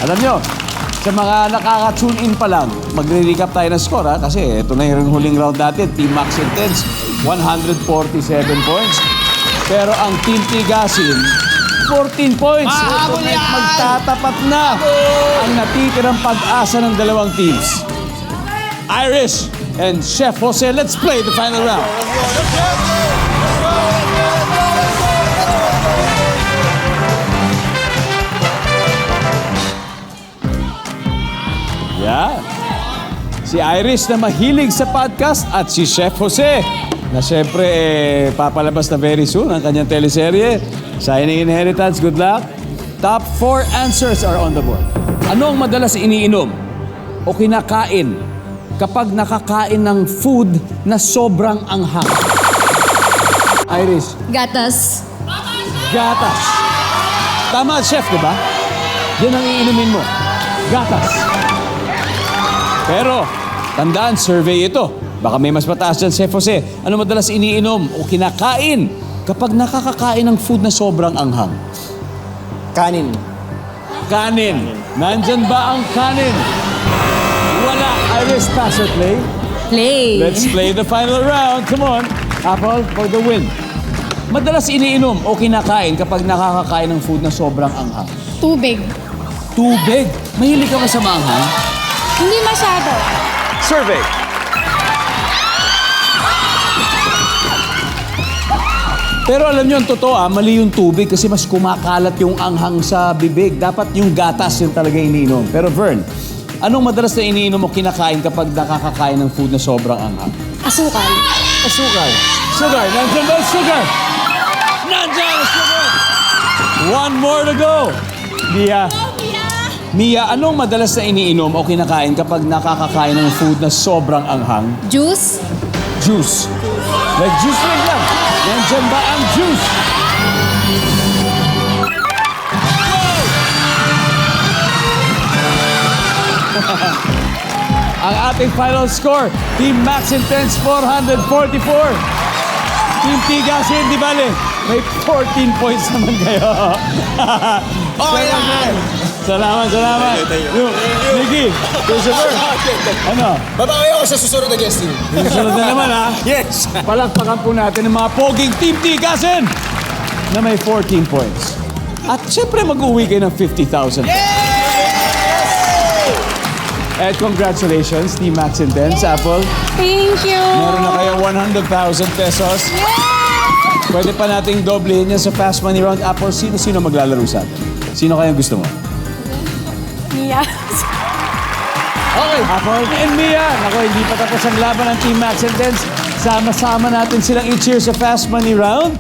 Alam nyo, sa mga nakaka-tune in pa lang, magre-recap tayo ng score ha, kasi ito na yung huling round natin. Team Max Intense, 147 points. Pero ang Team Tigasin, 14 points. Ito na magtatapat na ang natitirang pag-asa ng dalawang teams. Irish and Chef Jose, let's play the final round. Yeah. Si Irish na mahilig sa podcast at si Chef Jose na siyempre papalabas na very soon ang kanyang teleserye, Shining Inheritance. Good luck. Top 4 answers are on the board. Ano ang madalas iniinom o kinakain kapag nakakain ng food na sobrang anghang? Irish. Gatas. Gatas. Tama, Chef, di ba? Yan ang iinumin mo. Gatas. Pero, tandaan, survey ito. Baka may mas mataas dyan, Chef Jose. Ano madalas iniinom o kinakain kapag nakakakain ng food na sobrang anghang? Kanin. Kanin. Nandyan ba ang kanin? Wala. Iris, pass or play? Play. Let's play the final round. Come on. Apple for the win. Madalas iniinom o kinakain kapag nakakakain ng food na sobrang anghang? Tubig. Tubig. Mahilig ka ba sa maanghang? Hindi masyado. Survey. Pero alam nyo, ang totoo mali yung tubig kasi mas kumakalat yung anghang sa bibig. Dapat yung gatas yung talaga iniinom. Pero Vern, anong madalas na iniinom o kinakain kapag nakakakain ng food na sobrang anghang? Asukal. Asukal. Sugar. Nandiyan ba ang sugar? Nandiyan ang sugar! One more to go. Mia, anong madalas na iniinom o kinakain kapag nakakakain ng food na sobrang anghang? Juice. Juice. Like juice rin lang. Nandiyan ba ang juice? Ang ating final score, Team Max Intense 444. Team Tigasin, di bale, may 14 points naman kayo. Okay lang. Salamat. Thank you. Nikki, Christopher, ano? Babawi ako sa susunod na guesting. Susunod na naman ha. Yes. Palakpakan po natin ang mga poging Team Tigasin na may 14 points. At syempre mag-uwi kayo ng 50,000. And congratulations, Team Max Intense, Apple. Thank you. Meron na kayo 100,000 pesos. Pwede pa nating doblehin yan sa Fast Money Round. Apple, sino maglalaro sa atin? Sino kayang gusto mo? Mia. Okay, Apple and Mia. Naku, hindi pa tapos ang laban ng Team Max Intense. Sama-sama natin silang i-cheer sa Fast Money Round.